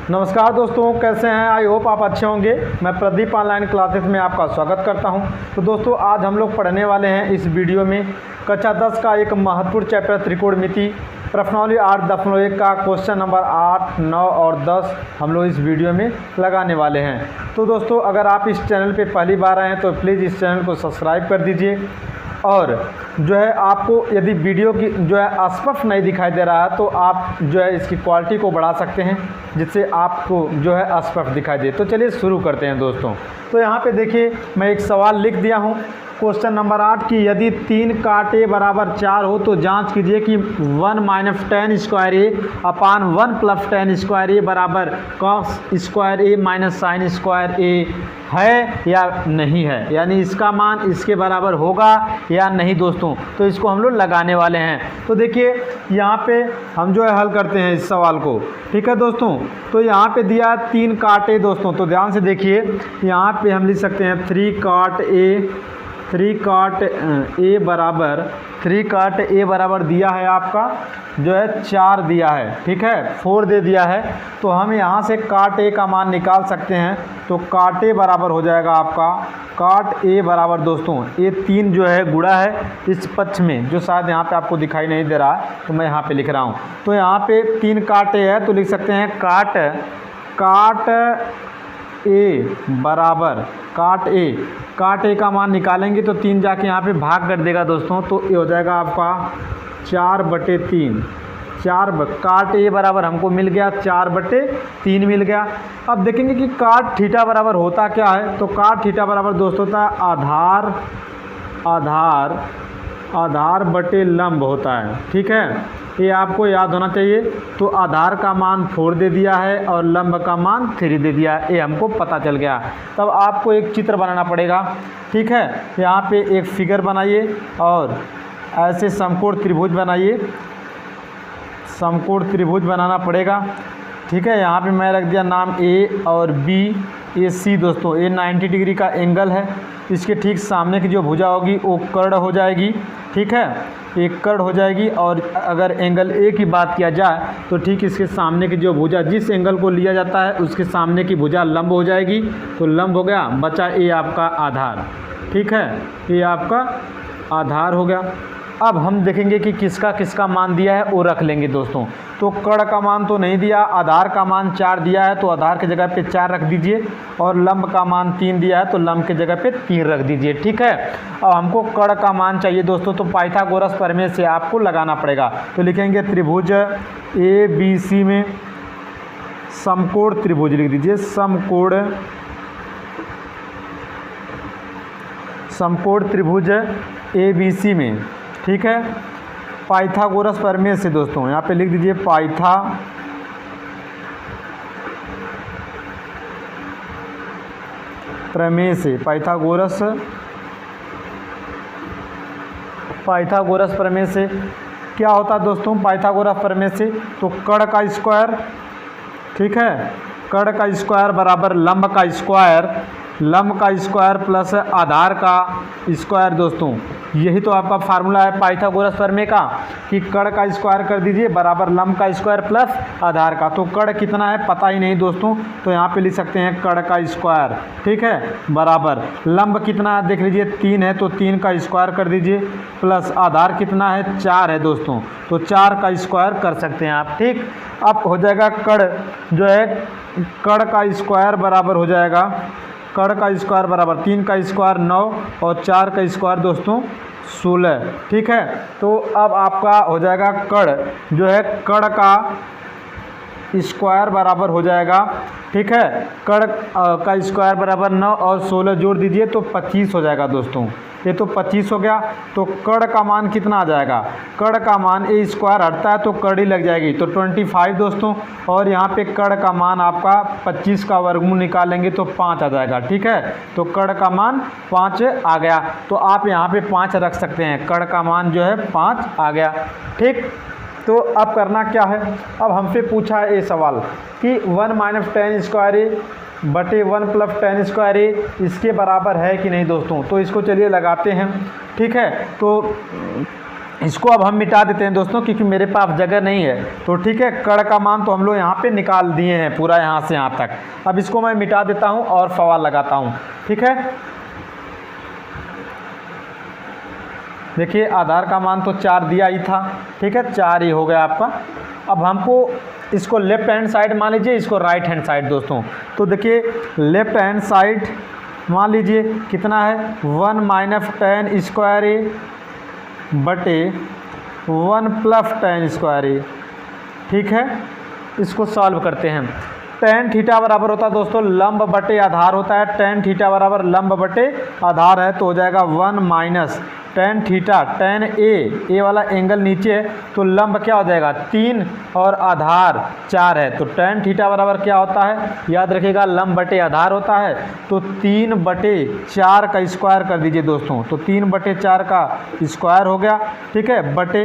नमस्कार दोस्तों, कैसे हैं? आई होप आप अच्छे होंगे। मैं प्रदीप ऑनलाइन क्लासेस में आपका स्वागत करता हूं। तो दोस्तों, आज हम लोग पढ़ने वाले हैं इस वीडियो में कक्षा 10 का एक महत्वपूर्ण चैप्टर त्रिकोणमिति प्रश्नावली 8.1 का क्वेश्चन नंबर 8, 9 और 10 हम लोग इस वीडियो में लगाने वाले हैं। तो दोस्तों, अगर आप इस चैनल पर पहली बार आए हैं तो प्लीज़ इस चैनल को सब्सक्राइब कर दीजिए। और जो है आपको यदि वीडियो की जो है स्पष्ट नहीं दिखाई दे रहा है तो आप जो है इसकी क्वालिटी को बढ़ा सकते हैं, जिससे आपको जो है स्पष्ट दिखाई दे। तो चलिए शुरू करते हैं दोस्तों। तो यहाँ पे देखिए, मैं एक सवाल लिख दिया हूँ क्वेश्चन नंबर 8 की यदि 3 cot A बराबर 4 हो तो जांच कीजिए कि 1 - tan square A upon 1 + tan square A बराबर cos square A minus sin square A है या नहीं है, यानी इसका मान इसके बराबर होगा या नहीं दोस्तों। तो इसको हम लोग लगाने वाले हैं। तो देखिए, यहाँ पे हम जो है हल करते हैं इस सवाल को, ठीक है दोस्तों। तो यहाँ पे दिया है 3 cot A दोस्तों। तो ध्यान से देखिए, यहाँ पे हम लिख सकते हैं 3 cot A बराबर दिया है आपका जो है 4 दिया है, ठीक है, 4 दे दिया है। तो हम यहाँ से cot A का मान निकाल सकते हैं। तो cot A बराबर हो जाएगा आपका cot A बराबर दोस्तों, ये 3 जो है गुणा है इस पक्ष में, जो शायद यहाँ पे आपको दिखाई नहीं दे रहा है, तो मैं यहाँ पे लिख रहा हूँ। तो यहाँ पे 3 cot A है तो लिख सकते हैं cot A बराबर cot A का मान निकालेंगे तो 3 जाके यहाँ पे भाग कर देगा दोस्तों। तो ये हो जाएगा आपका 4/3। cot A बराबर हमको मिल गया 4/3 मिल गया। अब देखेंगे कि cot थीटा बराबर होता क्या है। तो cot थीटा बराबर दोस्तों होता है आधार बटे लंब होता है, ठीक है, ये आपको याद होना चाहिए। तो आधार का मान 4 दे दिया है और लंब का मान 3 दे दिया है, ये हमको पता चल गया। तब आपको एक चित्र बनाना पड़ेगा, ठीक है। यहाँ पे एक फिगर बनाइए और ऐसे समकोण त्रिभुज बनाइए, समकोण त्रिभुज बनाना पड़ेगा, ठीक है। यहाँ पे मैं रख दिया नाम A और B, ये C दोस्तों, ये 90 डिग्री का एंगल है। इसके ठीक सामने की जो भुजा होगी वो कर्ण हो जाएगी, ठीक है, एक कर्ण हो जाएगी। और अगर एंगल A की बात किया जाए तो ठीक इसके सामने की जो भुजा, जिस एंगल को लिया जाता है उसके सामने की भुजा लंब हो जाएगी। तो लंब हो गया, बचा A आपका आधार, ठीक है, ये आपका आधार हो गया। अब हम देखेंगे कि किसका किसका मान दिया है वो रख लेंगे दोस्तों। तो कर्ण का मान तो नहीं दिया, आधार का मान 4 दिया है तो आधार की जगह पे 4 रख दीजिए, और लंब का मान 3 दिया है तो लंब की जगह पे 3 रख दीजिए, ठीक है। अब हमको कर्ण का मान चाहिए दोस्तों, तो पाइथागोरस प्रमेय से आपको लगाना पड़ेगा। तो लिखेंगे त्रिभुज ABC में समकोण त्रिभुज लिख दीजिए, समकोण त्रिभुज ABC में, ठीक है, पाइथागोरस प्रमेय से दोस्तों। यहाँ पे लिख दीजिए प्रमेय से, पाइथागोरस प्रमेय से क्या होता है दोस्तों। पाइथागोरस प्रमेय से तो कर्ण का स्क्वायर, ठीक है, कर्ण का स्क्वायर बराबर लंब का स्क्वायर प्लस आधार का स्क्वायर दोस्तों। यही तो आपका फार्मूला है पाइथागोरस प्रमेय का, कि कर्ण का स्क्वायर कर दीजिए बराबर लंब का स्क्वायर प्लस आधार का। तो कर्ण कितना है पता ही नहीं दोस्तों, तो यहाँ पे लिख सकते हैं कर्ण का स्क्वायर, ठीक है, बराबर लंब कितना है देख लीजिए 3 है तो 3 का स्क्वायर कर दीजिए, प्लस आधार कितना है 4 है दोस्तों, तो 4 का स्क्वायर कर सकते हैं आप, ठीक। अब हो जाएगा कर्ण जो है, कर्ण का स्क्वायर बराबर हो जाएगा, कर्ण का स्क्वायर बराबर 3 का स्क्वायर 9 और 4 का स्क्वायर दोस्तों 16, ठीक है। तो अब आपका हो जाएगा कर्ण जो है, कर्ण का स्क्वायर बराबर हो जाएगा, ठीक है, कर्ण का स्क्वायर बराबर 9 और 16 जोड़ दीजिए तो 25 हो जाएगा दोस्तों। ये तो 25 हो गया। तो कर्ण का मान कितना आ जाएगा, कर्ण का मान A स्क्वायर हटता है तो कर्ण ही लग जाएगी, तो 25 दोस्तों। और यहाँ पे कर्ण का मान आपका 25 का वर्गमूल निकालेंगे तो 5 आ जाएगा, ठीक है। तो कर्ण का मान 5 आ गया, तो आप यहाँ पे 5 रख सकते हैं, कर्ण का मान जो है 5 आ गया, ठीक। तो अब करना क्या है, अब हमसे पूछा है ये सवाल कि 1 - tan स्क्वायर A बटे 1 + tan स्क्वायर A इसके बराबर है कि नहीं दोस्तों। तो इसको चलिए लगाते हैं, ठीक है। तो इसको अब हम मिटा देते हैं दोस्तों, क्योंकि मेरे पास जगह नहीं है। तो ठीक है, कड़ का मान तो हम लोग यहाँ पे निकाल दिए हैं पूरा यहाँ से यहाँ तक। अब इसको मैं मिटा देता हूँ और सवाल लगाता हूँ। ठीक है, देखिए आधार का मान तो 4 दिया ही था। ठीक है, 4 ही हो गया आपका। अब हमको इसको लेफ्ट हैंड साइड मान लीजिए, इसको राइट हैंड साइड दोस्तों। तो देखिए लेफ्ट हैंड साइड मान लीजिए कितना है, 1 माइनस tan स्क्वायर ए बटे 1 प्लस tan स्क्वायर ए। ठीक है, इसको सॉल्व करते हैं। tan थीटा बराबर होता है दोस्तों लंब बटे आधार होता है। tan थीटा बराबर लंब बटे आधार है, तो हो जाएगा 1 माइनस tan थीटा, tan ए वाला एंगल नीचे है, तो लंब क्या हो जाएगा 3 और आधार 4 है। तो tan थीटा बराबर क्या होता है, याद रखिएगा लंब बटे आधार होता है। तो 3 बटे 4 का स्क्वायर कर दीजिए दोस्तों। तो 3 बटे 4 का स्क्वायर हो गया। ठीक है, बटे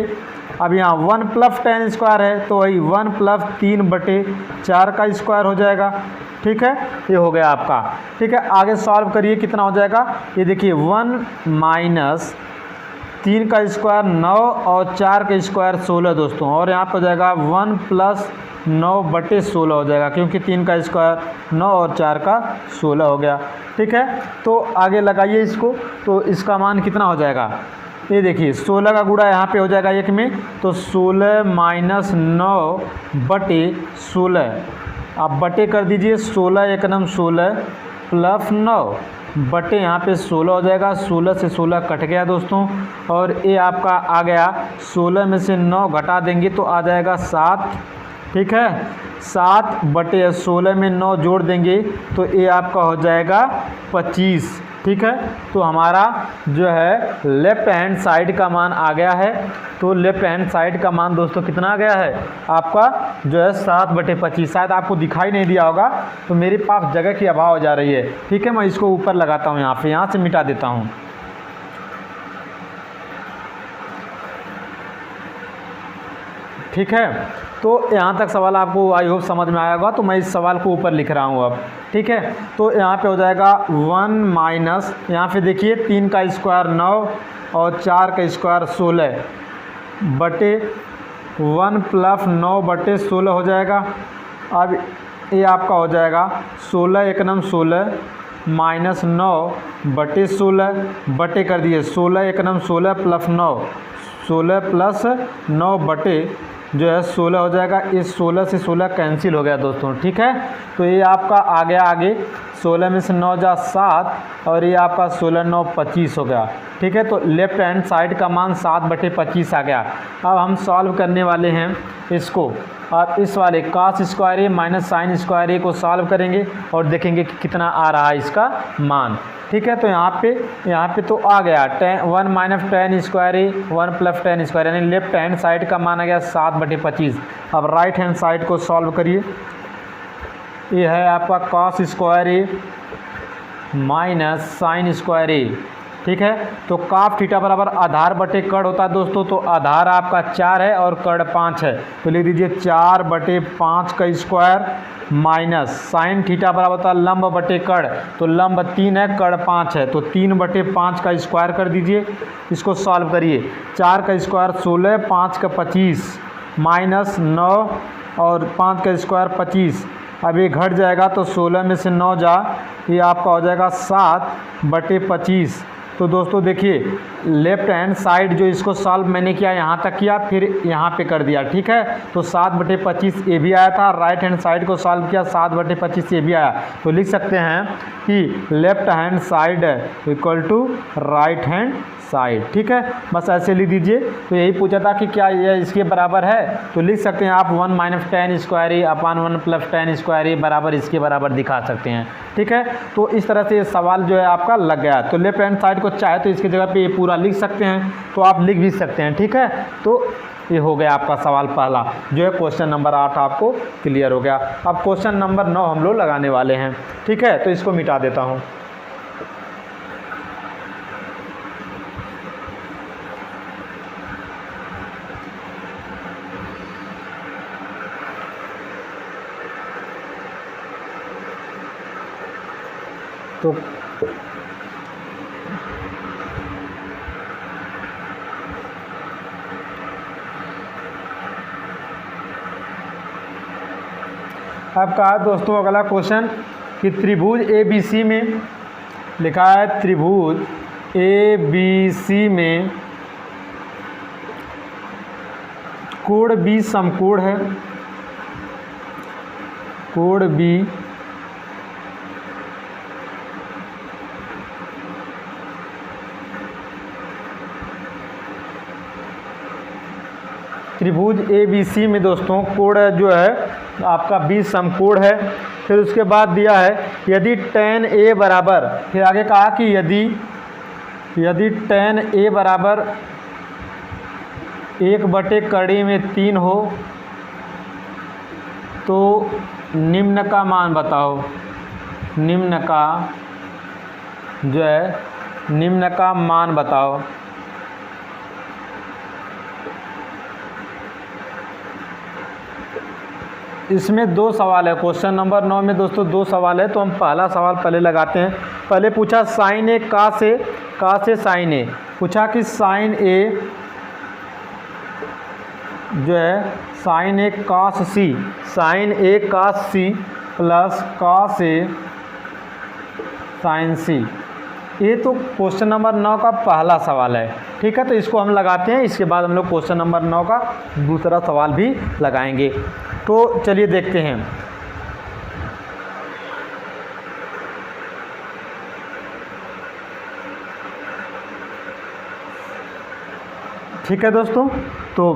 अब यहाँ 1 प्लस tan स्क्वायर है, तो वही 1 प्लस 3 बटे 4 का स्क्वायर हो जाएगा। ठीक है, ये हो गया आपका। ठीक है, आगे सॉल्व करिए कितना हो जाएगा। ये देखिए 1 माइनस 3 का स्क्वायर 9 और 4 का स्क्वायर 16 दोस्तों। और यहाँ पर हो जाएगा 1 प्लस 9 बटे 16 हो जाएगा, क्योंकि 3 का स्क्वायर 9 और 4 का 16 हो गया। ठीक है, तो आगे लगाइए इसको। तो इसका मान कितना हो जाएगा, ये देखिए 16 का गुणा यहाँ पे हो जाएगा 1 में, तो 16 माइनस 9 बटे 16। आप बटे कर दीजिए, 16 1 नम 16 प्लस 9 बटे यहाँ पे 16 हो जाएगा। 16 से 16 कट गया दोस्तों, और ये आपका आ गया 16 में से 9 घटा देंगे तो आ जाएगा 7। ठीक है, 7 बटे 16 में 9 जोड़ देंगे तो ये आपका हो जाएगा 25। ठीक है, तो हमारा जो है लेफ्ट हैंड साइड का मान आ गया है। तो लेफ्ट हैंड साइड का मान दोस्तों कितना आ गया है आपका, जो है 7 बटे 25। शायद आपको दिखाई नहीं दिया होगा, तो मेरे पास जगह की अभाव हो जा रही है। ठीक है, मैं इसको ऊपर लगाता हूँ, यहाँ से मिटा देता हूँ। ठीक है, तो यहाँ तक सवाल आपको आई होप समझ में आया होगा। तो मैं इस सवाल को ऊपर लिख रहा हूँ अब। ठीक है, तो यहाँ पे हो जाएगा 1 माइनस, यहाँ पे देखिए 3 का स्क्वायर 9 और 4 का स्क्वायर 16 बटे 1 प्लस 9 बटे 16 हो जाएगा। अब ये आपका हो जाएगा 16 1 नम 16 माइनस 9 बटे 16 बटे कर दिए 16 1 नम 16 प्लस 9, 16 प्लस 9 बटे जो है 16 हो जाएगा। इस 16 से 16 कैंसिल हो गया दोस्तों। ठीक है, तो ये आपका आ गया आगे 16 में से 9 जा 7 और ये आपका 16 9 25 हो गया। ठीक है, तो लेफ्ट हैंड साइड का मान 7 बटे 25 आ गया। अब हम सॉल्व करने वाले हैं इसको। आप इस वाले cos स्क्वायर ए माइनस साइन स्क्वायर ए को सॉल्व करेंगे और देखेंगे कि कितना आ रहा है इसका मान। ठीक है, तो यहाँ पे तो आ गया 1 माइनस tan स्क्वायर ए 1 प्लस tan स्क्वायर, यानी लेफ्ट हैंड साइड का मान आ गया 7 बटे 25। अब राइट हैंड साइड को सॉल्व करिए। ये है आपका cos स्क्वायर ए माइनस साइन स्क्वायर ए। ठीक है, तो काफ थीटा बराबर आधार बटे कड़ होता है दोस्तों। तो आधार आपका 4 है और कड़ 5 है, तो लिख दीजिए 4 बटे 5 का स्क्वायर माइनस साइन थीटा बराबर होता है लंब बटे कड़। तो लंब 3 है, कड़ 5 है, तो 3 बटे 5 का स्क्वायर कर दीजिए। इसको सॉल्व करिए। 4 का स्क्वायर 16, 5 का 25 माइनस 9 और 5 का स्क्वायर 25। अब ये घट जाएगा तो 16 में से 9 जा, ये आपका हो जाएगा 7 बटे 25। तो दोस्तों देखिए लेफ्ट हैंड साइड जो इसको सॉल्व मैंने किया यहाँ तक किया, फिर यहाँ पे कर दिया। ठीक है, तो 7 बटे 25 ये भी आया था। राइट हैंड साइड को सॉल्व किया, 7 बटे 25 ये भी आया। तो लिख सकते हैं कि left hand side equal to right hand side. ठीक है, बस ऐसे लिख दीजिए। तो यही पूछा था कि क्या यह इसके बराबर है, तो लिख सकते हैं आप 1 माइनस tan स्क्वायर ए अपान 1 प्लस tan स्क्वायर ए बराबर इसके बराबर दिखा सकते हैं। ठीक है, तो इस तरह से ये सवाल जो है आपका लग गया। तो लेफ्ट हैंड साइड को चाहे तो इसकी जगह पे ये पूरा लिख सकते हैं, तो आप लिख भी सकते हैं। ठीक है, तो ये हो गया आपका सवाल पहला, जो है क्वेश्चन नंबर 8 आपको क्लियर हो गया। अब क्वेश्चन नंबर 9 हम लोग लगाने वाले हैं। ठीक है, तो इसको मिटा देता हूँ। तो अब कहा दोस्तों अगला क्वेश्चन कि त्रिभुज ABC में लिखा है, त्रिभुज ABC में कोण B समकोण है, कोण B त्रिभुज ABC में दोस्तों कोण जो है आपका B समकोण है। फिर उसके बाद दिया है यदि tan A बराबर, फिर आगे कहा कि यदि tan A बराबर 1/3 हो तो निम्न का मान बताओ। निम्न का जो है निम्न का मान बताओ। इसमें 2 सवाल है, क्वेश्चन नंबर 9 में दोस्तों 2 सवाल है। तो हम पहला सवाल पहले लगाते हैं। पहले पूछा साइन ए का से साइन ए, पूछा कि साइन ए जो है sign A cos C, sign A cos C plus cos A sign सी। ये तो क्वेश्चन नंबर 9 का पहला सवाल है, ठीक है। तो इसको हम लगाते हैं, इसके बाद हम लोग क्वेश्चन नंबर 9 का दूसरा सवाल भी लगाएंगे। तो चलिए देखते हैं। ठीक है दोस्तों, तो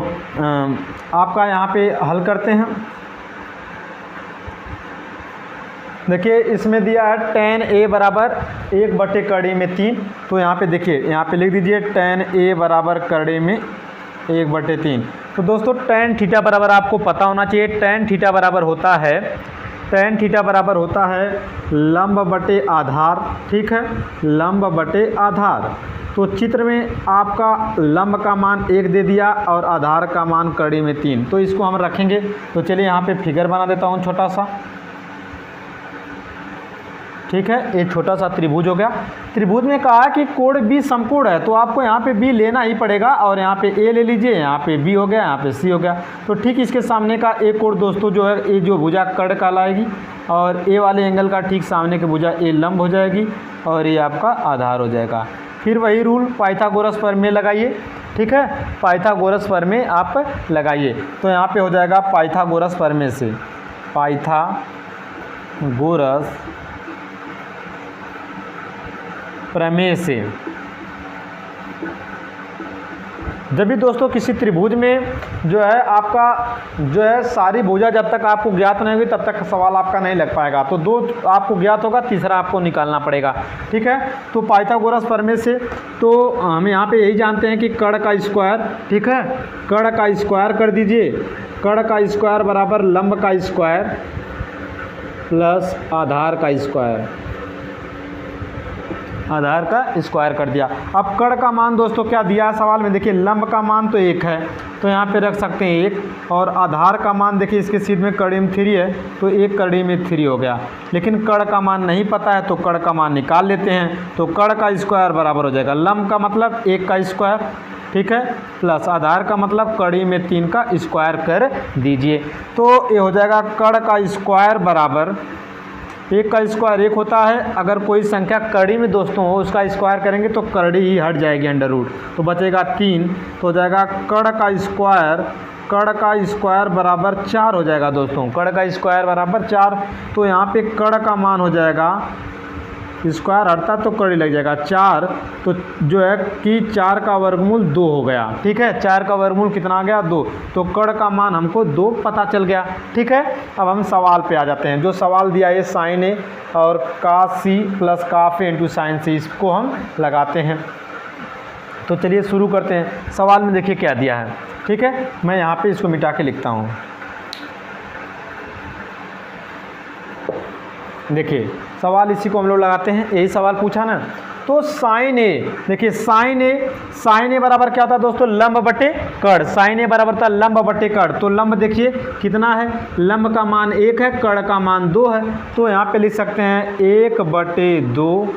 आपका यहाँ पे हल करते हैं। देखिए इसमें दिया है tan A बराबर 1/3। तो यहाँ पे देखिए, यहाँ पे लिख दीजिए tan A बराबर करड़े में 1/3। तो दोस्तों tan थीटा बराबर आपको पता होना चाहिए, tan थीटा बराबर होता है लंब बटे आधार, ठीक है, लंब बटे आधार। तो चित्र में आपका लंब का मान 1 दे दिया और आधार का मान कड़ी में 3, तो इसको हम रखेंगे। तो चलिए यहाँ पे फिगर बना देता हूँ छोटा सा, ठीक है। एक छोटा सा त्रिभुज हो गया। त्रिभुज में कहा कि कोण B समकोण है, तो आपको यहाँ पे B लेना ही पड़ेगा और यहाँ पे A ले लीजिए, यहाँ पे B हो गया, यहाँ पे C हो गया। तो ठीक इसके सामने का एक कोण दोस्तों जो है ये जो भुजा कर्ण कहलाएगी और A वाले एंगल का ठीक सामने की भुजा A लंब हो जाएगी और ये आपका आधार हो जाएगा। फिर वही रूल पाइथागोरस प्रमेय लगाइए, ठीक है, पाइथागोरस प्रमेय आप लगाइए। तो यहाँ पे हो जाएगा पाइथागोरस प्रमेय से, पाइथागोरस प्रमेय से जब भी दोस्तों किसी त्रिभुज में जो है आपका जो है सारी भुजा जब तक आपको ज्ञात नहीं होगी तब तक सवाल आपका नहीं लग पाएगा। तो 2 आपको ज्ञात होगा, तीसरा आपको निकालना पड़ेगा, ठीक है। तो पाइथागोरस प्रमेय से तो हम यहाँ पे यही जानते हैं कि कर्ण का स्क्वायर, ठीक है, कर्ण का स्क्वायर कर दीजिए। कर्ण का स्क्वायर बराबर लंब का स्क्वायर प्लस आधार का स्क्वायर, आधार का स्क्वायर कर दिया। अब कर्ण का मान दोस्तों क्या दिया है सवाल में, देखिए लंब का मान तो 1 है तो यहाँ पे रख सकते हैं 1, और आधार का मान देखिए इसके सीध में कड़ी में 3 है तो 1 कड़ी में 3 हो गया। लेकिन कर्ण का मान नहीं पता है तो कर्ण का मान निकाल लेते हैं। तो कर्ण का स्क्वायर बराबर हो जाएगा लंब का मतलब 1 का स्क्वायर, ठीक है, प्लस आधार का मतलब कड़ी में 3 का स्क्वायर कर दीजिए। तो ये हो जाएगा कर्ण का स्क्वायर बराबर 1 का स्क्वायर 1 होता है। अगर कोई संख्या कड़ी में दोस्तों हो उसका स्क्वायर करेंगे तो कड़ी ही हट जाएगी अंडर रूट, तो बचेगा 3। तो हो जाएगा कर्ण का स्क्वायर बराबर 4 हो जाएगा दोस्तों, कर्ण का स्क्वायर बराबर 4। तो यहाँ पे कर्ण का मान हो जाएगा, स्क्वायर हटता तो कड़ी लग जाएगा 4, तो जो है कि 4 का वर्गमूल 2 हो गया, ठीक है। 4 का वर्गमूल कितना आ गया 2, तो कर्ण का मान हमको 2 पता चल गया, ठीक है। अब हम सवाल पे आ जाते हैं। जो सवाल दिया है साइन ए और cos C plus cos A into sine C, इसको हम लगाते हैं। तो चलिए शुरू करते हैं। सवाल में देखिए क्या दिया है, ठीक है, मैं यहाँ पे इसको मिटा के लिखता हूँ। देखिए सवाल इसी को हम लोग लगाते हैं, यही सवाल पूछा ना। तो साइन ए, देखिए साइन ए बराबर क्या था दोस्तों, लंब बटे कर्ण। साइन ए बराबर था लंब बटे कर्ण। तो लंब देखिए कितना है, लंब का मान 1 है, कर्ण का मान 2 है। तो यहाँ पे लिख सकते हैं 1/2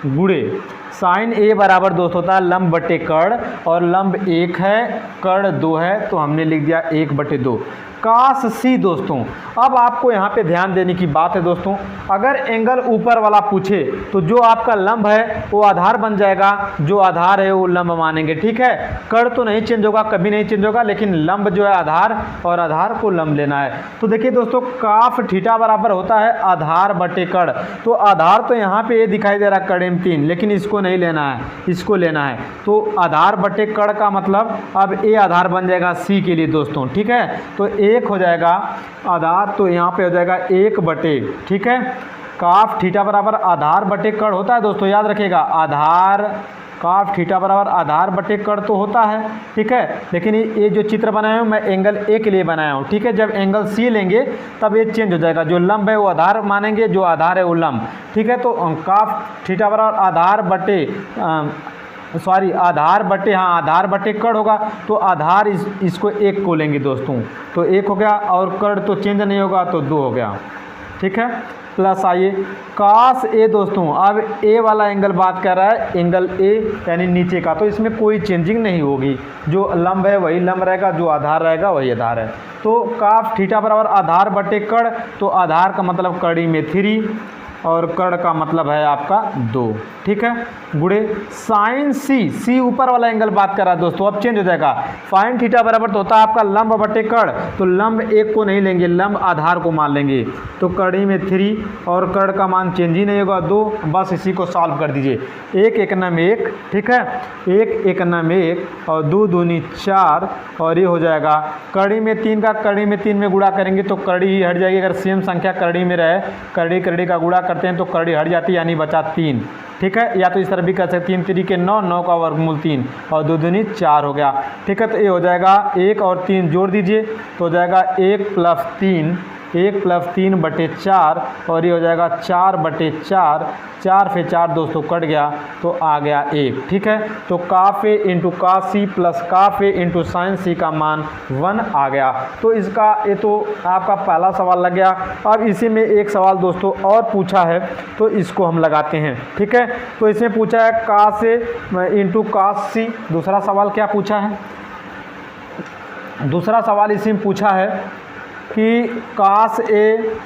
गुणे साइन ए बराबर दोस्तों होता है लंब बटे कर्ण, और लंब 1 है कर्ण 2 है, तो हमने लिख दिया 1/2। कास सी दोस्तों, अब आपको यहाँ पे ध्यान देने की बात है दोस्तों, अगर एंगल ऊपर वाला पूछे तो जो आपका लंब है वो आधार बन जाएगा, जो आधार है वो लंब मानेंगे, ठीक है। कर्ण तो नहीं चेंज होगा, कभी नहीं चेंज होगा, लेकिन लंब जो है आधार, और आधार को लंब लेना है। तो देखिए दोस्तों, काफ थीटा बराबर होता है आधार बटे कर्ण। तो आधार तो यहाँ पे ये दिखाई दे रहा है कर्ण 3, लेकिन इसको नहीं लेना है, इसको लेना है। तो आधार बटे कर्ण का मतलब अब ए आधार बन जाएगा सी के लिए दोस्तों, ठीक है। तो 1 हो जाएगा आधार, तो यहाँ पे हो जाएगा 1/, ठीक है। काफ थीटा बराबर आधार बटे कर्ण होता है दोस्तों, याद रखिएगा, आधार काफ थीटा बराबर आधार बटे कर्ण तो होता है, ठीक है। लेकिन ये जो चित्र बनाया हूँ मैं एंगल ए के लिए बनाया हूँ, ठीक है। जब एंगल सी लेंगे तब ये चेंज हो जाएगा, जो लंब है वो आधार मानेंगे, जो आधार है वो लंब, ठीक है। तो काफ थीटा बराबर आधार बटे आधार बटे कर्ण होगा, तो आधार इसको 1 को लेंगे दोस्तों, तो 1 हो गया, और कर्ण तो चेंज नहीं होगा तो 2 हो गया, ठीक है। प्लस आइए कास ए दोस्तों, अब ए वाला एंगल बात कर रहा है, एंगल ए यानी नीचे का, तो इसमें कोई चेंजिंग नहीं होगी, जो लंब है वही लंब रहेगा, जो आधार रहेगा वही आधार है। तो काफ थीटा बराबर आधार बटे कर्ण, तो आधार का मतलब कड़ी में 3 और कर्ण का मतलब है आपका 2, ठीक है। गुड़े साइन सी ऊपर वाला एंगल बात कर रहा है दोस्तों, अब चेंज हो जाएगा। साइन थीटा बराबर तो होता है आपका लंब बटे कर्ण, तो लंब 1 को नहीं लेंगे, लंब आधार को मान लेंगे, तो कड़ी में 3 और कर्ण का मान चेंज ही नहीं होगा 2, बस इसी को सॉल्व कर दीजिए। 1 1 9 1, ठीक है, 1 1 9 1 और 2 दूनी 4, और ये हो जाएगा कड़ी में 3 का कड़ी में 3 में गुणा करेंगे तो कड़ी ही हट जाएगी। अगर सेम संख्या कड़ी में रहे, कड़ी का गुणा करते हैं तो कड़ी हट जाती है, यानी बचा 3, ठीक है। या तो इस तरह भी कर सकते, 3 3 के 9, 9 का वर्गमूल 3 और 2 दूनी 4 हो गया, ठीक है। तो ये हो जाएगा 1 और 3 जोड़ दीजिए तो हो जाएगा 1 + 3, 1 + 3/4, और ये हो जाएगा 4/4, 4 से 4 दोस्तों कट गया तो आ गया 1, ठीक है। तो काफ ए इंटू कास सी प्लस काफ ए इंटू साइन सी का मान 1 आ गया। तो इसका ये तो आपका पहला सवाल लग गया। अब इसी में एक सवाल दोस्तों और पूछा है, तो इसको हम लगाते हैं, ठीक है। तो इसमें पूछा है कास ए इंटू कास सी। दूसरा सवाल क्या पूछा है, दूसरा सवाल इसी में पूछा है कि कास ए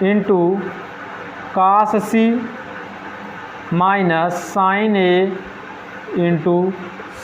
इंटू कास सी माइनस साइन ए इंटू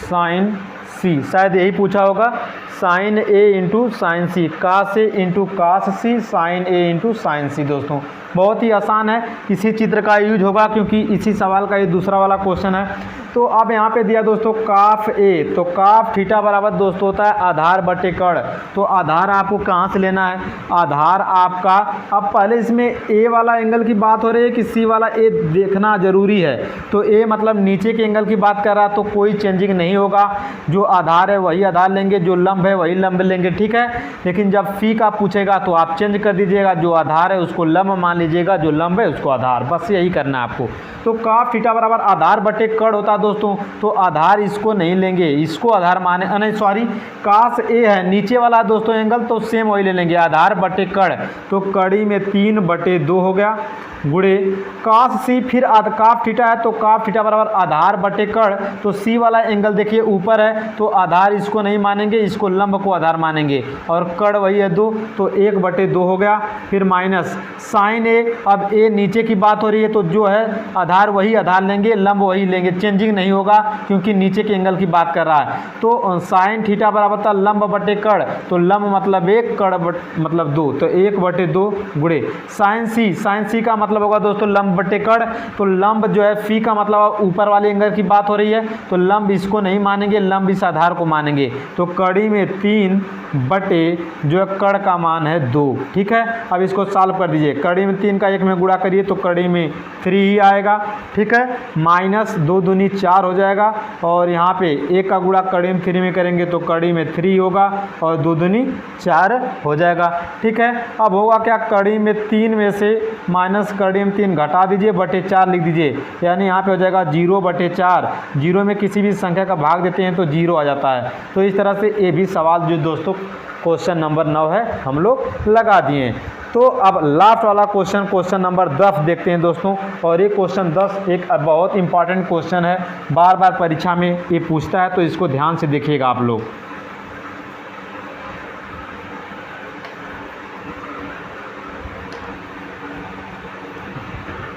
साइन सी, शायद यही पूछा होगा। साइन ए इंटू साइन सी, कास ए इंटू कास सी, साइन ए इंटू साइन सी। दोस्तों बहुत ही आसान है, इसी चित्र का यूज होगा क्योंकि इसी सवाल का ये दूसरा वाला क्वेश्चन है। तो अब यहाँ पे दिया दोस्तों काफ ए, तो काफ थीटा बराबर दोस्तों होता है आधार बटे कर्ण। तो आधार आपको कहाँ से लेना है, आधार आपका, अब पहले इसमें ए वाला एंगल की बात हो रही है कि सी वाला ए देखना जरूरी है। तो ए मतलब नीचे के एंगल की बात कर रहा है, तो कोई चेंजिंग नहीं होगा, जो आधार है वही आधार लेंगे, जो लंब है वही लंब लेंगे, ठीक है। लेकिन जब फी का पूछेगा तो आप चेंज कर दीजिएगा, जो आधार है उसको लंब मान लीजिएगा, जो लंब है उसको आधार, बस यही करना है आपको। तो काफ थीटा बराबर आधार बटे कर्ण होता है दोस्तों, तो आधार इसको नहीं लेंगे, इसको आधार माने, नहीं सॉरी, कास ए है नीचे वाला दोस्तों एंगल, तो सेम वही ले लेंगे, आधार बटे कर्ण। तो कड़ी में 3/2 हो गया, गुड़े कास सी, फिर काफ थीटा है तो काफ थीटा बराबर आधार बटे कर्ण। तो सी वाला एंगल देखिए ऊपर है, तो आधार इसको नहीं मानेंगे, इसको लंब को आधार मानेंगे, और कर्ण वही है 2, तो 1/2 हो गया। फिर माइनस साइन ए, अब ए नीचे की बात हो रही है तो जो है आधार वही आधार लेंगे, लंब वही लेंगे, चेंजिंग नहीं होगा क्योंकि नीचे के एंगल की बात कर रहा है। तो साइन थीटा बराबर था लंब बटे कर्ण, तो लंब मतलब 1, कर्ण मतलब 2, तो 1/2 गुड़े साइन सी का मतलब होगा दोस्तों लंब बटे कर्ण। तो लंब जो है फी का मतलब ऊपर वाले एंगल की बात हो रही है, तो लंब इसको नहीं मानेंगे, लंब इस आधार को मानेंगे। तो कड़ी में 3 बटे जो है कर्ण का मान है 2, ठीक है। अब इसको सॉल्व कर दीजिए, कड़ी में 3 का 1 में गुणा करिए तो कड़ी में 3 ही आएगा, ठीक है। माइनस 2 दूनी 4 हो जाएगा, और यहाँ पे 1 का गुणा कड़ी में 3 में करेंगे तो कड़ी में 3 होगा, और 2 दूनी 4 हो जाएगा, ठीक है। अब होगा क्या, कड़ी में 3 में से माइनस कड़ी में 3 घटा दीजिए, बटे 4 लिख दीजिए, यानी यहाँ पे हो जाएगा 0/4। 0 में किसी भी संख्या का भाग देते हैं तो 0 आ जाता है। तो इस तरह से ये भी सवाल जो दोस्तों क्वेश्चन नंबर 9 है हम लोग लगा दिए। तो अब लास्ट वाला क्वेश्चन नंबर 10 देखते हैं दोस्तों। और ये क्वेश्चन 10 एक बहुत इंपॉर्टेंट क्वेश्चन है, बार बार परीक्षा में ये पूछता है, तो इसको ध्यान से देखिएगा आप लोग।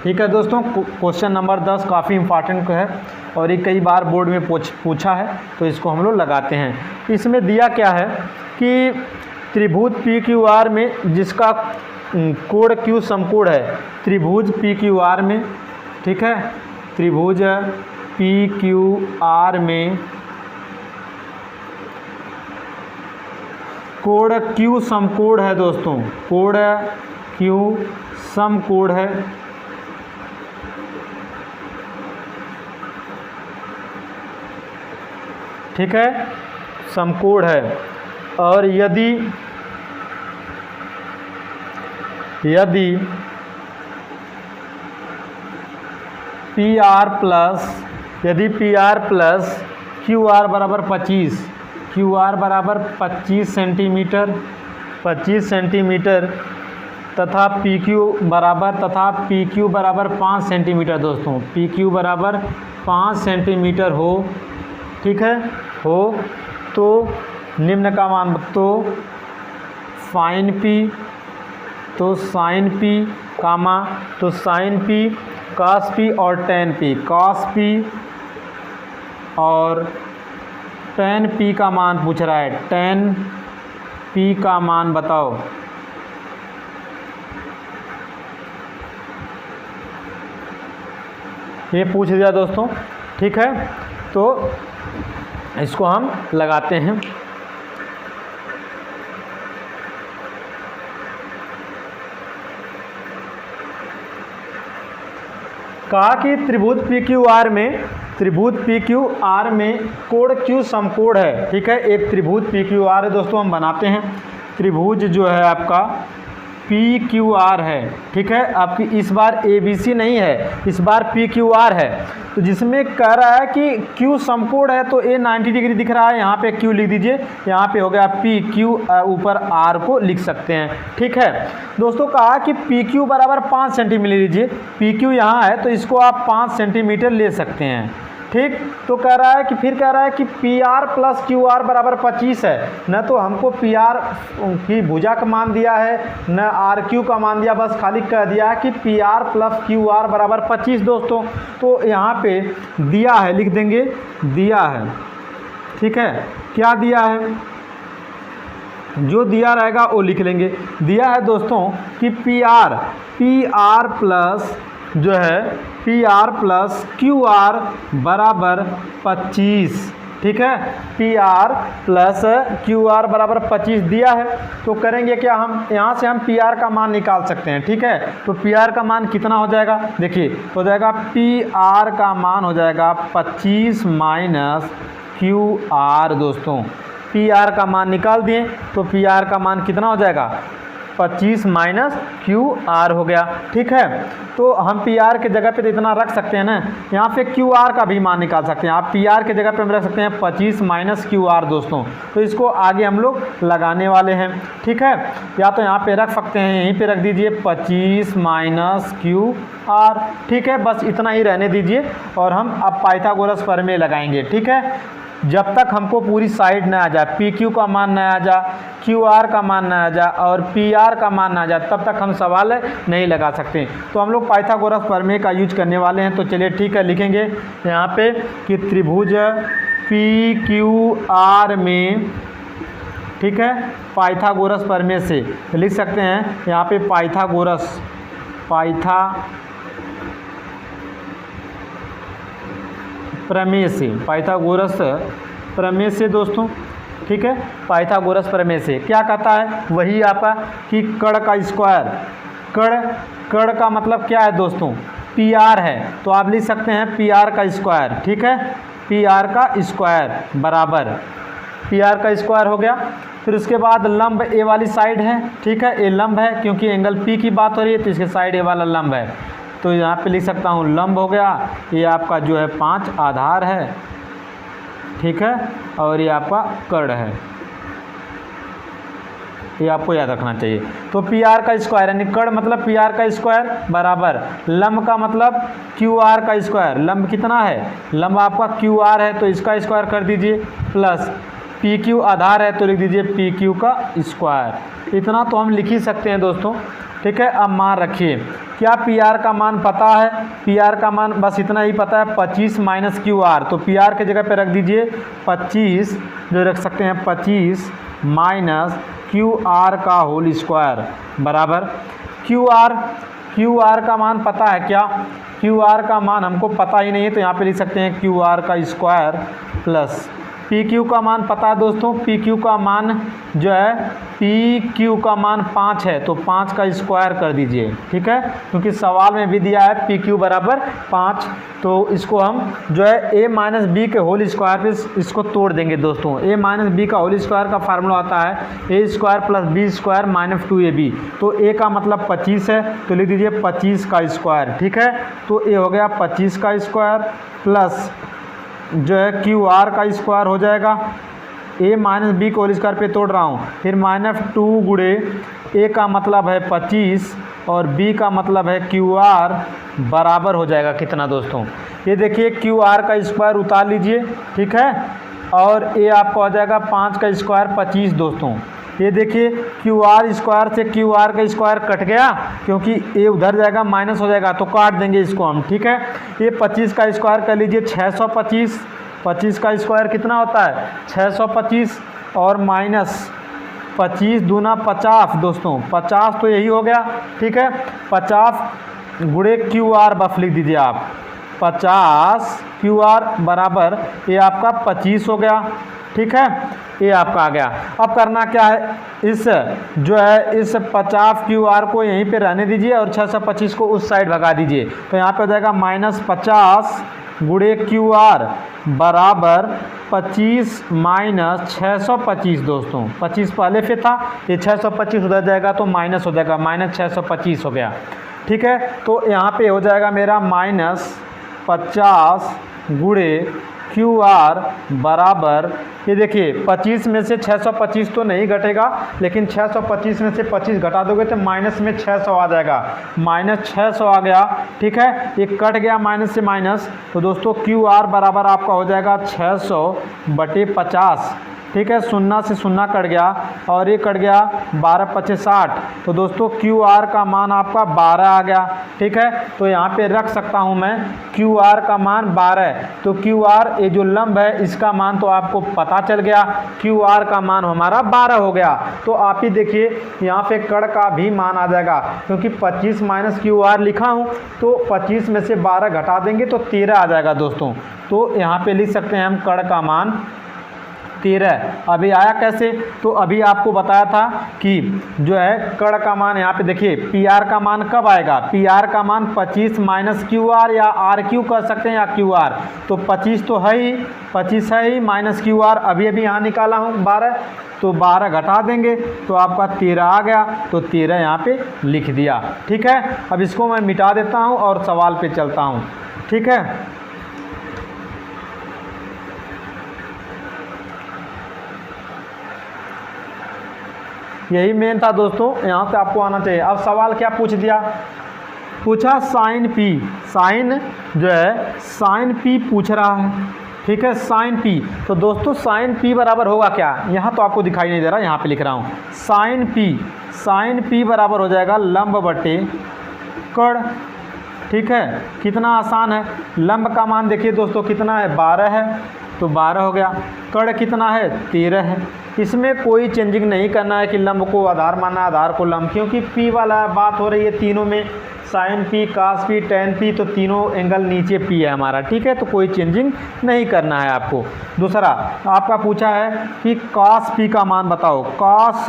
ठीक है दोस्तों, क्वेश्चन नंबर 10 काफ़ी इंपॉर्टेंट है और ये कई बार बोर्ड में पूछा है, तो इसको हम लोग लगाते हैं। इसमें दिया क्या है कि त्रिभुज PQR में जिसका कोण Q समकोण है, त्रिभुज PQR में, ठीक है, त्रिभुज PQR में कोण Q समकोण है दोस्तों, कोण Q समकोण है। ठीक है, समकोण है। और यदि PR प्लस QR बराबर 25 सेंटीमीटर तथा PQ बराबर 5 सेंटीमीटर दोस्तों, PQ बराबर 5 सेंटीमीटर हो, ठीक है, हो, तो निम्न का मान, तो साइन P, cos P और tan P, cos P और tan P का मान पूछ रहा है, tan P का मान बताओ। ये पूछ दिया दोस्तों, ठीक है, तो इसको हम लगाते हैं। कहा कि त्रिभुज PQR में कोण Q समकोण है, ठीक है, एक त्रिभुज PQR है दोस्तों, हम बनाते हैं। त्रिभुज जो है आपका PQR है, ठीक है, आपकी इस बार ABC नहीं है, इस बार PQR है। तो जिसमें कह रहा है कि Q समकोण है, तो A 90 डिग्री दिख रहा है, यहाँ पे Q लिख दीजिए, यहाँ पे हो गया PQ, ऊपर R को लिख सकते हैं, ठीक है दोस्तों। कहा कि PQ बराबर 5 सेंटीमीटर लीजिए, PQ यहाँ है तो इसको आप 5 सेंटीमीटर ले सकते हैं, ठीक। तो कह रहा है कि फिर कह रहा है कि PR प्लस QR बराबर 25 है, न तो हमको PR की भुजा का मान दिया है, न RQ का मान दिया, बस खाली कह दिया है कि PR प्लस QR बराबर 25 दोस्तों। तो यहाँ पे दिया है, लिख देंगे दिया है, ठीक है, क्या दिया है, जो दिया रहेगा वो लिख लेंगे। दिया है दोस्तों कि PR प्लस जो है PR प्लस QR बराबर 25, ठीक है, PR प्लस QR बराबर 25 दिया है। तो करेंगे क्या, हम यहाँ से हम PR का मान निकाल सकते हैं, ठीक है। तो PR का मान कितना हो जाएगा, देखिए हो जाएगा PR का मान हो जाएगा 25 माइनस QR दोस्तों। PR का मान निकाल दिए तो PR का मान कितना हो जाएगा, 25 माइनस QR हो गया, ठीक है। तो हम PR के जगह पे तो इतना रख सकते हैं ना, यहाँ पे QR का भी मान निकाल सकते हैं आप, PR के जगह पे हम रख सकते हैं 25 माइनस QR दोस्तों। तो इसको आगे हम लोग लगाने वाले हैं, ठीक है, या तो यहाँ पे रख सकते हैं, यहीं पे रख दीजिए 25 माइनस QR, ठीक है, बस इतना ही रहने दीजिए। और हम अब पाइथागोरस प्रमेय लगाएंगे, ठीक है। जब तक हमको पूरी साइड न आ जाए, PQ का मान न आ जाए, QR का मान न आ जाए और PR का मान न आ जाए, तब तक हम सवाल नहीं लगा सकते। तो हम लोग पाइथागोरस प्रमेय का यूज करने वाले हैं। तो चलिए ठीक है, लिखेंगे यहाँ पे कि त्रिभुज PQR में, ठीक है, पाइथागोरस प्रमेय से लिख सकते हैं, यहाँ पे पाइथागोरस प्रमेय से, पाइथागोरस प्रमेय से दोस्तों, ठीक है, पाइथागोरस प्रमेय से क्या कहता है, वही आपका कि कर्ण का स्क्वायर, कर्ण का मतलब क्या है दोस्तों, PR है, तो आप लिख सकते हैं PR का स्क्वायर, ठीक है, PR का स्क्वायर बराबर, PR का स्क्वायर हो गया। फिर उसके बाद लंब A वाली साइड है, ठीक है, A लंब है, क्योंकि एंगल P की बात हो रही है तो इसके साइड A वाला लंब है, तो यहाँ पे लिख सकता हूँ लंब हो गया। ये आपका जो है 5 आधार है, ठीक है, और ये आपका कर्ण है, ये आपको याद रखना चाहिए। तो पी आर का स्क्वायर यानी कड़ मतलब पी आर का स्क्वायर बराबर लंब का मतलब क्यू आर का स्क्वायर। लंब कितना है, लंब आपका क्यू आर है तो इसका स्क्वायर कर दीजिए, प्लस पी क्यू आधार है तो लिख दीजिए पी क्यू का स्क्वायर। इतना तो हम लिख ही सकते हैं दोस्तों, ठीक है। अब मान रखिए क्या पी आर का मान पता है, पी आर का मान बस इतना ही पता है 25 माइनस क्यू आर। तो पी आर के जगह पे रख दीजिए 25, जो रख सकते हैं 25 माइनस क्यू आर का होल स्क्वायर बराबर क्यू आर का मान पता है क्या, क्यू आर का मान हमको पता ही नहीं है तो यहाँ पे लिख सकते हैं क्यू आर का स्क्वायर प्लस पी क्यू का मान पता है दोस्तों, पी क्यू का मान जो है पी क्यू का मान 5 है तो 5 का स्क्वायर कर दीजिए, ठीक है, क्योंकि सवाल में भी दिया है पी क्यू बराबर 5। तो इसको हम जो है ए माइनस बी के होल स्क्वायर पे इसको तोड़ देंगे दोस्तों। ए माइनस बी का होल स्क्वायर का फार्मूला आता है a square plus b square minus 2ab। तो ए का मतलब 25 है तो लिख दीजिए 25 का स्क्वायर, ठीक है। तो ए हो गया 25 का स्क्वायर प्लस जो है क्यू आर का स्क्वायर हो जाएगा, ए माइनस बी को होल स्क्वायर पे तोड़ रहा हूँ, फिर माइनस 2 गुणे ए का मतलब है 25 और बी का मतलब है क्यू आर बराबर हो जाएगा कितना दोस्तों, ये देखिए क्यू आर का स्क्वायर उतार लीजिए, ठीक है, और ए आपका हो जाएगा 5 का स्क्वायर 25 दोस्तों। ये देखिए क्यू आर स्क्वायर से क्यू आर का स्क्वायर कट गया क्योंकि ए उधर जाएगा माइनस हो जाएगा तो काट देंगे इसको हम, ठीक है। ये 25 का स्क्वायर कर लीजिए 625, 25 का स्क्वायर कितना होता है 625 और माइनस 25 दूना 50 दोस्तों, 50 तो यही हो गया, ठीक है। 50 गुणे क्यू आर बस लिख दीजिए आप, 50 क्यू आर बराबर ये आपका 25 हो गया, ठीक है, ये आपका आ गया। अब करना क्या है, इस जो है इस 50 क्यू आर को यहीं पे रहने दीजिए और 625 को उस साइड भगा दीजिए। तो यहाँ पे हो जाएगा माइनस 50 गुणे क्यू आर बराबर 25 माइनस 625 दोस्तों, 25 पहले पे था, ये 625 उधर जाएगा तो माइनस हो जाएगा, माइनस 625 हो गया, ठीक है। तो यहाँ पे हो जाएगा मेरा माइनस 50 गुणे क्यू आर बराबर, ये देखिए 25 में से 625 तो नहीं घटेगा, लेकिन 625 में से 25 घटा दोगे तो माइनस में 600 आ जाएगा, माइनस 600 आ गया, ठीक है। ये कट गया माइनस से माइनस, तो दोस्तों क्यू आर बराबर आपका हो जाएगा 600/50, ठीक है, 0 से 0 कट गया और ये कट गया 12 25 60, तो दोस्तों क्यू आर का मान आपका 12 आ गया, ठीक है। तो यहाँ पे रख सकता हूँ मैं क्यू आर का मान 12, तो क्यू आर ये जो लंब है इसका मान तो आपको पता चल गया, क्यू आर का मान हमारा 12 हो गया। तो आप ही देखिए यहाँ पे कड़ का भी मान आ जाएगा, क्योंकि 25 माइनस क्यू आर लिखा हूँ तो 25 में से 12 घटा देंगे तो 13 आ जाएगा दोस्तों। तो यहाँ पे लिख सकते हैं हम कड़ का मान 13। अभी आया कैसे, तो अभी आपको बताया था कि जो है कड़ का मान यहाँ पे देखिए पी आर का मान कब आएगा, पी आर का मान 25 माइनस क्यू आर या आर क्यू कर सकते हैं या क्यू आर, तो 25 तो है ही, 25 है ही माइनस क्यू आर अभी अभी यहाँ निकाला हूँ 12, तो 12 घटा देंगे तो आपका 13 आ गया, तो 13 यहाँ पे लिख दिया, ठीक है। अब इसको मैं मिटा देता हूँ और सवाल पे चलता हूँ, ठीक है। यही मेन था दोस्तों, यहाँ से आपको आना चाहिए। अब सवाल क्या पूछ दिया, पूछा साइन पी, साइन जो है साइन पी पूछ रहा है, ठीक है, साइन पी। तो दोस्तों साइन पी बराबर होगा क्या, यहाँ तो आपको दिखाई नहीं दे रहा, यहाँ पे लिख रहा हूँ साइन पी बराबर हो जाएगा लंब बटे कड़, ठीक है। कितना आसान है, लंब का मान देखिए दोस्तों कितना है 12 है, तो 12 हो गया, कड़ कितना है 13 है। इसमें कोई चेंजिंग नहीं करना है कि लंब को आधार मानना है आधार को लंब, क्योंकि पी वाला बात हो रही है तीनों में, साइन पी कास पी टेन पी, तो तीनों एंगल नीचे पी है हमारा, ठीक है, तो कोई चेंजिंग नहीं करना है आपको। दूसरा आपका पूछा है कि कास पी का मान बताओ, कास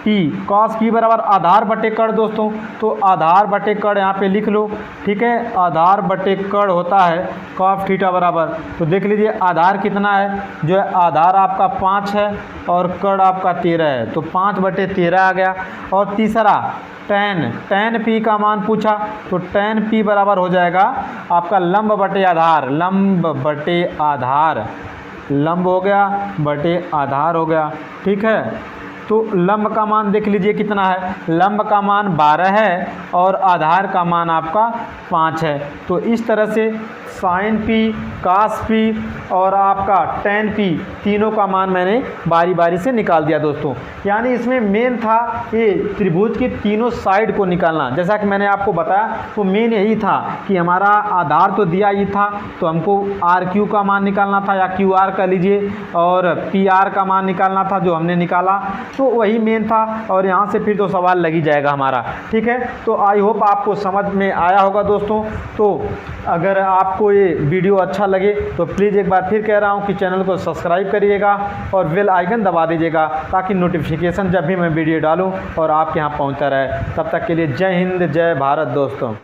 पी बराबर आधार बटे कड़ दोस्तों, तो आधार बटे कड़ यहाँ पे लिख लो, ठीक है, आधार बटे कड़ होता है कॉस थीटा बराबर, तो देख लीजिए आधार कितना है, जो है आधार आपका 5 है और कड़ आपका 13 है, तो 5/13 आ गया। और तीसरा टेन पी का मान पूछा, तो टेन पी बराबर हो जाएगा आपका लंब बटे आधार, लंब हो गया बटे आधार हो गया, ठीक है। तो लंब का मान देख लीजिए कितना है, लंब का मान 12 है और आधार का मान आपका 5 है। तो इस तरह से साइन पी, कास पी और आपका टेन पी तीनों का मान मैंने बारी बारी से निकाल दिया दोस्तों। यानी इसमें मेन था ये त्रिभुज की तीनों साइड को निकालना। जैसा कि मैंने आपको बताया तो मेन यही था कि हमारा आधार तो दिया ही था, तो हमको आर क्यू का मान निकालना था या क्यू आर का लीजिए, और पी आर का मान निकालना था जो हमने निकाला। तो वही मेन था और यहाँ से फिर तो सवाल लग ही जाएगा हमारा। ठीक है, तो आई होप आपको समझ में आया होगा दोस्तों। तो अगर आपको ये वीडियो अच्छा लगे तो प्लीज़ एक बार फिर कह रहा हूँ कि चैनल को सब्सक्राइब करिएगा और बेल आइकन दबा दीजिएगा ताकि नोटिफिकेशन जब भी मैं वीडियो डालूँ और आपके यहाँ पहुँचता रहे। तब तक के लिए जय हिंद, जय भारत दोस्तों।